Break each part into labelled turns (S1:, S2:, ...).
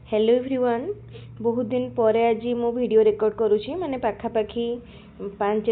S1: Hello everyone. बहुत दिन पर आज मो वीडियो रिकॉर्ड करुँची माने पाखापाखी 4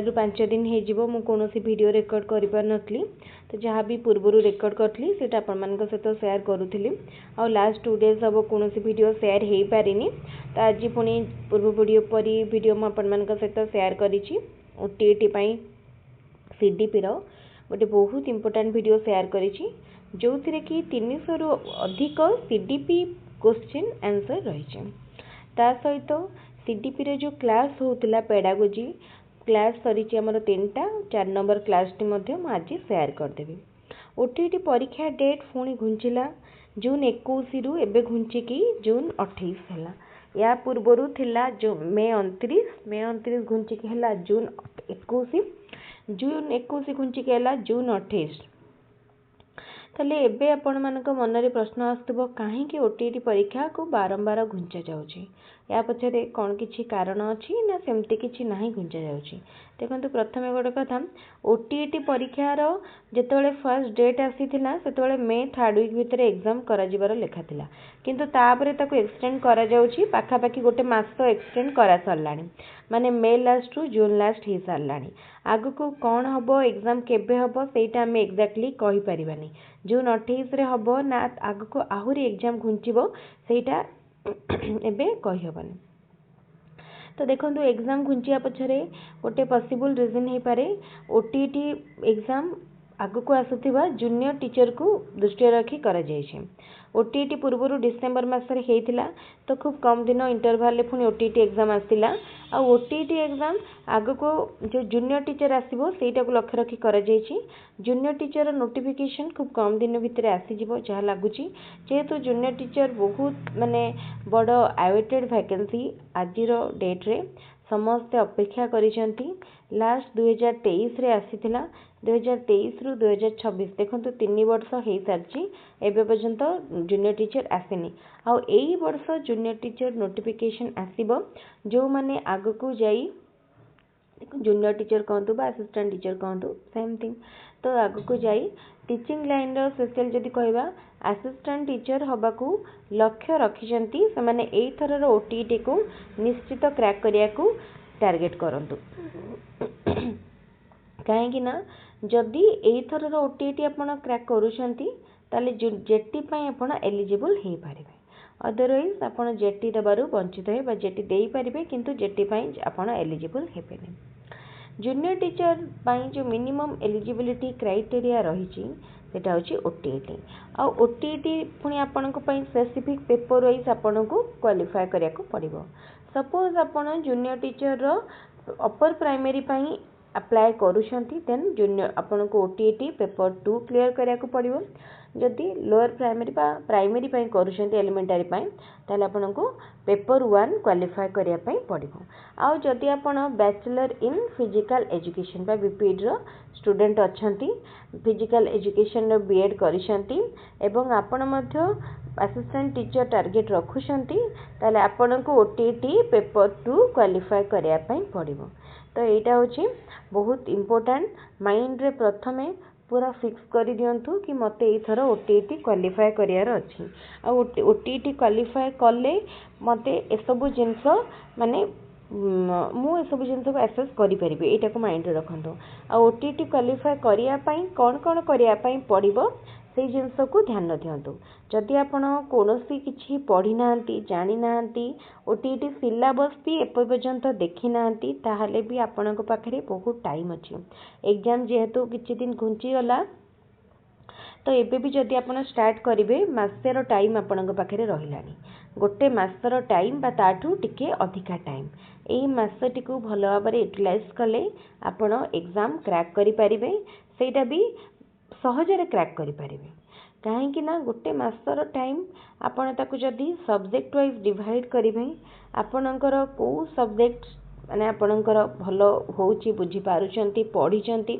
S1: ରୁ 5 दिन हो मु कौन वीडियो रिकॉर्ड कर पार नथली। तो जहाँ भी पूर्वर रिकॉर्ड करी से आपण सहित सेयार करूली आ लास्ट 2 डेज हम कौन वीडियो सेयार हो पारिनी। तो आज पुणी पूर्व वीडियो परी वीडियो मुझे सहित सेयार करी ओटीईटी सीडीपी गोटे बहुत इंपोर्टेंट वीडियो सेयार करी जो थी कि 300 रु अधिक सीडीपी क्वेश्चन आंसर रही। ता सहित सीडीपी रे जो क्लास होता पेडागोजी क्लास सरी आमर 3टा 4 नंबर क्लास टी आज सेयार करदेवी। ओटीईटी परीक्षा डेट पुणी घुंचला जून 21 रु एबे घुंचिकी जून 28 है। या पूर्वर थिला जो मे 29 घुंचिकी है जून 21 घुंचिकी है जून 28। ताले एबे आपण मानक मन रे प्रश्न आस्तबो काहे ओटीईटी परीक्षा को बारंबार घुंचा जाउची। या पछरे कौन किछि कारण अछि ना सेमती किछि नाही घुंचा जाउची। देखंतु प्रथमे गोटे कथा ओटीईटी परीक्षार जेतेबेले फर्स्ट डेट आसीथिला सेतेबेले मे 3rd वीक भितर एग्जाम करा जिबार लेखा थिला किंतु तापरे ताको एक्सटेंड करा जाउची पाखापाखी गोटे मास एक्सटेंड करा सरलाणी माने मे लास्ट रु जून लास्ट ही सरलाणी। आगु को कौन हबो एग्जाम केबे हबो सेटा हमें एक्जाक्टली कहि परिबानी। जून 28 रे हबो ना आगु को आहुरी एग्जाम घुंचिबो सेटा एबे कहि हबनी। तो देखो एग्जाम घुंचिया पछरे गोटे पॉसिबल रीजन हो पारे ओटीईटी एग्जाम आगु को आसुथिबा जूनियर टीचर को दृष्टि रखी करा जायछि। ओटीईटी पूर्व डिसेम्बर मासरे हेइथिला तो खूब कम दिन इंटरवल पुणी ओटीईटी एग्जाम आसला। आ ओटीईटी एग्जाम आगु को जो जूनियर टीचर आसीबो सेटा को लक्ष्य रखी करा जायछि। जूनियर टीचर नोटिफिकेशन खूब कम दिन भितर आसीजिवो जहा लागुची जेहेतु जूनियर टीचर बहुत माने बड़ अवेटेड वैकेंसी आजिर डेट रे समस्ते अपेक्षा करिसेंती। लास्ट 2023 रे आसीथिला 2023 रु 2026 देखंतु 3 वर्ष हो सारची एबे पर्यंत जूनियर टीचर आसेनी। आ एई वर्ष जूनियर टीचर नोटिफिकेशन आसीबो जो माने आगु को जाई जूनियर टीचर कहतु बा असिस्टेंट टीचर कहतु सेम थिंग। तो आगु को जाई टीचिंग लाइन रो स्पेशल जदी कहबा असिस्टेंट टीचर हबा को लक्ष्य रखिसंती से माने एई थरर ओटीईटी को निश्चित क्रैक करिया को टारगेट करंतु। काहे कि ना जदी एई थरर ओटीईटी आपण क्रैक करूछंती ताले जेटी पई आपण एलिजिबल हे पारिबे। अदरवाइज आपण जेटी दबारु वंचित हे बा जेटी देई पारिबे किंतु जेटी पई आपण एलिजिबल हेबेनी। जूनियर टीचर पई जो मिनिमम एलिजिबिलिटी क्राइटेरिया रहिछि सेटा होछि ओटीईटी। आ ओटीईटी पुणी आपण को पई स्पेसिफिक पेपर वाइज आपण को क्वालिफाई करिया को पड़िबो। सपोज आपण जूनियर टीचर रो अपर प्राइमरी पई अप्लाई करूछंती देन जूनियर आपण को ओटीईटी पेपर 2 क्लियर करिया को पड़िबो। जदि लोअर प्राइमरी पा प्राइमरी पई करूछंती एलिमेंटरी पई ताले आपण को पेपर 1 क्वालिफाई करिया पई पड़िबो। आ जदि आपण बैचलर इन फिजिकल एजुकेशन बा बीपीएड रो स्टूडेंट अछंती फिजिकल एजुकेशन रो बीएड करिसंती एवं आपण मध्य असिस्टेंट टीचर टारगेट रखुछंती ताले आपण को ओटीईटी पेपर 2 क्वालिफाई करिया पई पड़िबो। तो एटा होछि बहुत इंपोर्टेंट माइंड रे प्रथमे पूरा फिक्स कर दियंतु कि मते एई थरो ओटीईटी क्वालिफाई करियार अछि। आ ओटीईटी क्वालिफाई कले मते ए सब जिंस माने मु ए सब जिंस को एक्सेस करि परिबे एटा को माइंड रे रखंतो। आ ओटीईटी क्वालिफाई करिया पई कोन कोन करिया पई पड़िबो से जिंस को ध्यान दियंतु। जदि आपण कोनोसी किछि पढ़ी नांती जानि नांती ओटीईटी सिलेबस भी एपर्यंत देखि नांती ताहले भी आपण को पाखरे बहुत टाइम अछि। एग्जाम जेहेतु किछि दिन घुंची गला तो एबे भी जदि आपण स्टार्ट करिवे मासेर टाइम आपण को पाखरे रहिलानी गोटे मासर टाइम बा ताठू टिके अधिका टाइम एई मासटी को भलो भाबरे यूटिलाइज कले आपण एग्जाम क्रैक करि परिबे सेटा भी सहजरे क्रैक करि परिबे। काहे कि ना गोटे मासर टाइम आपण ताकू जदि सब्जेक्ट वाइज डिवाइड करिवे आपणकर को सब्जेक्ट माने आपणकर भलो होउची बुझी पारुचंती पढिचंती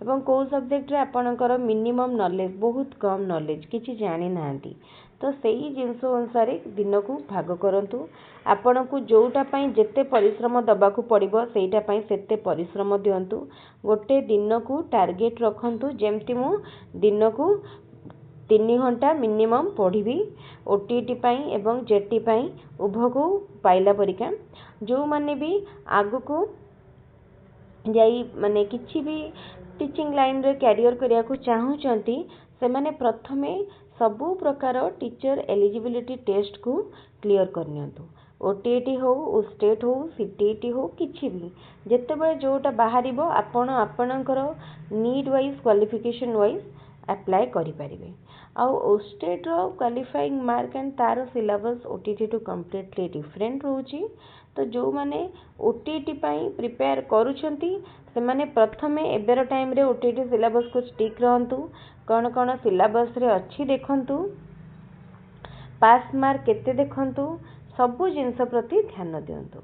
S1: एवं को सब्जेक्ट रे आपणकर मिनिमम नॉलेज बहुत कम नॉलेज किछि जानि नांती तो सेही जिंस अनुसार दिन को भाग करंतु। आपण को जोटा पई जेते परिश्रम दबा को पड़िबो सेटा पई सेते परिश्रम दियंतु। गोटे दिन को टारगेट रखंतु जेमति मु दिन को 3 घंटा मिनिमम पढ़ी ओटीटी पाई एवं जेटी पाई उभय को पाइला परिका जो माने भी आगु को जाई माने किछि भी टीचिंग लाइन रे कैरियर करिया को चाहूचंती से माने प्रथमे सबु प्रकार टीचर एलिजिबिलिटी टेस्ट को क्लियर करनियंतु ओटीटी हो स्टेट हो सीटीटी हो किछि भी जेतेबेले जोटा बाहरिबो आपण आपणकर need wise qualification wise apply करि परिबे आउ स्टेट रो क्वालिफाइंग मार्क एंड तार सिलेबस ओटीटी टू कंप्लीटली डिफरेंट रहउची तो जो माने ओटीटी पाई प्रिपेयर करूछंती से माने प्रथमे एबेर टाइम रे ओटीटी सिलेबस को स्टिक रहंतु कौन कौन सिलेबस रे अच्छी देखंतु पास मार्क केते देखंतु सबु जिनस प्रति ध्यान दियंतु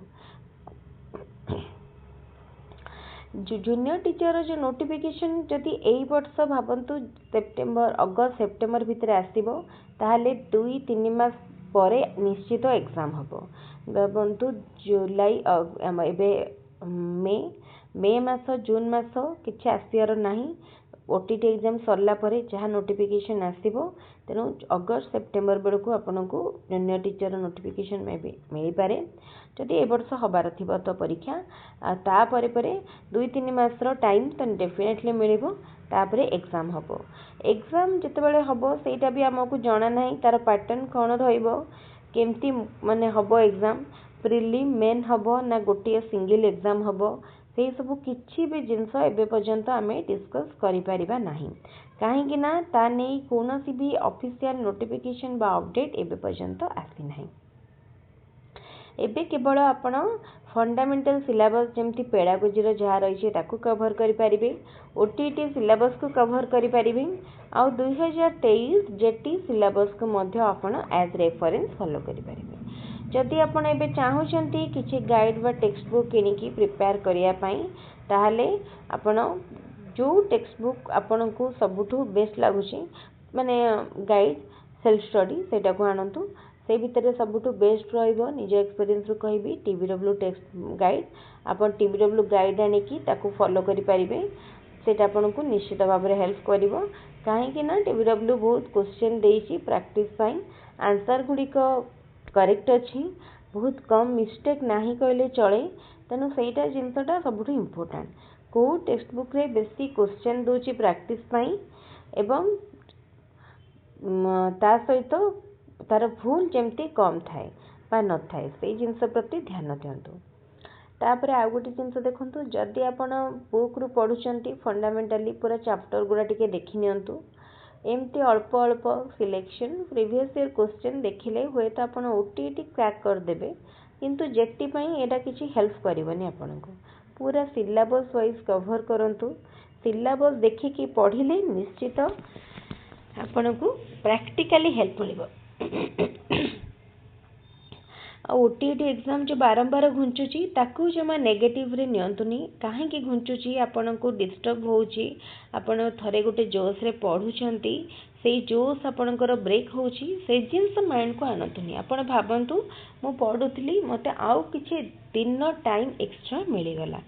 S1: जूनियर टीचर जो नोटिफिकेशन जदि एई वर्ष भाबंतु सेप्टेम्बर अगस्त सेप्टेम्बर भितर आसीबो ताहाले 2-3 मास परे निश्चित एग्जाम हबो भाबंतु जुलाई एबे मे मास जून मास किछि आसियार नाही ओटीटी एग्जाम सरला परे जहाँ नोटिफिकेशन आसीबो तेणु अगस्त सेप्टेम्बर बेलू आपको जूनियर टीचर नोटिफिकेशन में भी मिल पारे जदि ए वर्ष हबार थिबो तो परीक्षा तापर 2-3 मास टाइम तो डेफिनेटली मिलिबो तापर एग्जाम हबो एग्जाम जितेबाला हबो सेटा भी आमको जाना नहीं तार पैटर्न कौन रहिबो केमती माने हबो एग्जाम प्रिलिम मेन हबो ना गोटे सिंगल एग्जाम हबो से सब किछि भी जिनस एबे पर्यंत आमे डिस्कस करि परिबा नाही काहेकि ना ता नै कोनोसी भी ऑफिशियल नोटिफिकेशन बा अपडेट एबे पर्यंत आसी नाही एबे केवल आपण फंडामेंटल सिलेबस जेमती पेडागोजी रो जहा रहिছে ताकू कवर करि परिबे ओटीटी सिलेबस को कवर करि परिबे आ 2023 जेटी सिलेबस को मध्य आपण एज रेफरेंस फॉलो करि परिबे जदि आपण एबे चाहूचंती किछि गाइड बा टेक्स्ट बुक किनिकी प्रिपेयर करिया पई ताहाले आपण जो टेक्स्ट बुक आपण को सबुठु बेस्ट लागुची माने गाइड सेल्फ स्टडी सेटा को आनंतु से भितर सबुठु बेस्ट रहिबो निज एक्सपीरियंस रो कहबी टीबीडब्ल्यू टेक्स्ट गाइड आपण टीबीडब्ल्यू गाइड आनिकी ताकू फॉलो करि परिबे सेटा आपण को निश्चित भाव में हेल्प करिवो काहे कि ना टीबीडब्ल्यू बहुत क्वेश्चन देइची प्रैक्टिस पई आंसर गुडी को करेक्ट अच्छी बहुत कम मिस्टेक नाही कहले चले तेणु सेटा जिनसटा सबुठु इम्पोर्टेंट को टेक्स्ट बुक रे बेसी क्वेश्चन दोची प्रैक्टिस पई एवं ता सहित तार भूल जेमती कम थाए बा न थाए से जिनस प्रति ध्यान दियंतु तापर आ गोटे जिनस देखंतु जदि आपण बुक रु पढुचंती फंडामेंटली पूरा चैप्टर गुडा टिके देखि नियंतु एमती अल्प अल्प सिलेक्शन प्रीवियस ईयर क्वेश्चन देखिले हुए तो आपण ओटीटी क्रैक कर देबे किंतु जेटी पई एटा किछि हेल्प करबनी आपण को पूरा सिलेबस वाइज कवर करंतु सिलेबस देखिकी पढ़िले निश्चित आपण को प्रैक्टिकली हेल्प मिलिबो ओटीटी एग्जाम जो बारंबार घुंचुची ताकू जमा नेगेटिव रे नियंतुनी काहे कि घुंचुची आपण को डिस्टर्ब होउची आपण थरे गोटे जोश रे पढुचंती से जोश आपणकर ब्रेक होउची से जिंस माइंड को आनतुनी आपण भाबंतु मो पढुतली मते आउ किछि दिन टाइम एक्स्ट्रा मिली गला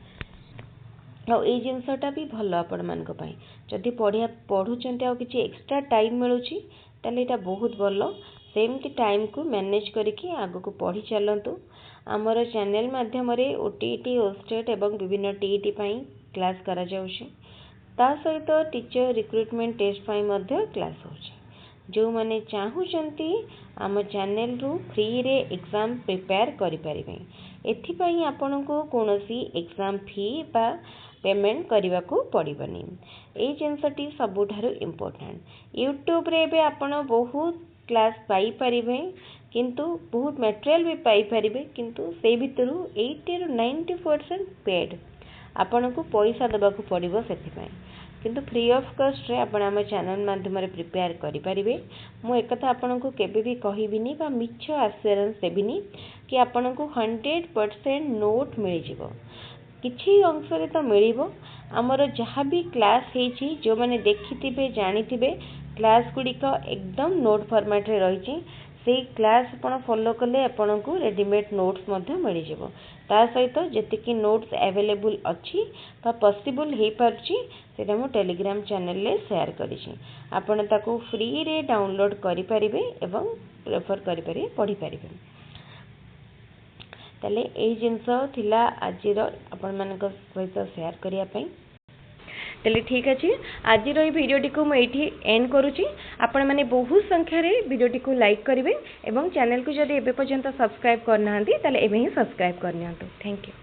S1: आ ए जिंसटा भी भलो आपण मान को पई जदी पढुचंती आ किछि एक्स्ट्रा टाइम मिलुची ताले एटा बहुत भलो सेमती टाइम को मैनेज करके आगो को पढ़ी चलतु आमर चैनल माध्यम ओटीटी ओस्टेट एवं विभिन्न टीईटी पाई क्लास करा जाउछि ता सहित टीचर रिक्रुटमेंट टेस्ट पाई मध्य क्लास होछि जो माने चाहूचंती आम चैनल रु फ्री रे एग्जाम प्रिपेयर करि परिबे एथि पई आपन को कोनोसी एग्जाम फी बा पेमेंट करने को पड़बनी ये जिनसटी सबुठारु इम्पोर्टेंट यूट्यूब रे बे आपण बहुत क्लास पाई परिबे किंतु बहुत मटेरियल भी पाई परिबे किंतु से भितरु 80 ରୁ 90% पेड आपण को पैसा देबा को पड़िबो सेति पई किंतु फ्री ऑफ कॉस्ट रे आपण हम चैनल माध्यम रे प्रिपेयर करि परिबे मु एकथा आपण को केबे भी कहिबिनी बा मिछ एश्योरेंस देबिनी कि आपण को 100% नोट मिल जिवो किछि अंश रे तो मिलिबो हमर जहाँ भी क्लास हेछि जो माने देखिथिबे जानिथिबे क्लास गुडी को एकदम नोट फॉर्मेट रे रहिछि से क्लास आपण फॉलो कले आपण को रेडीमेड नोट्स मिल जाव ता सहित जी नोट्स अवेलेबल अच्छी पॉसिबल हो पार्ची से मु टेलीग्राम चैनल रे शेयर करिछि आपण ताको फ्री रे डाउनलोड करि परिबे एवं रेफर करि परिबे पढ़ी परिबे ताले एई जिंस थिला आजिर आपण मानक सहित शेयर करिया पई ताले ठीक अछि आजिर एई वीडियोटी को मु एठी एंड करूची आपण माने बहुत संख्या रे वीडियोटी को लाइक करिवे एवं चैनल को जदि एबे पर्यंत सब्सक्राइब करनाहांती ताले एबे ही सब्सक्राइब करनियंतु थैंक यू।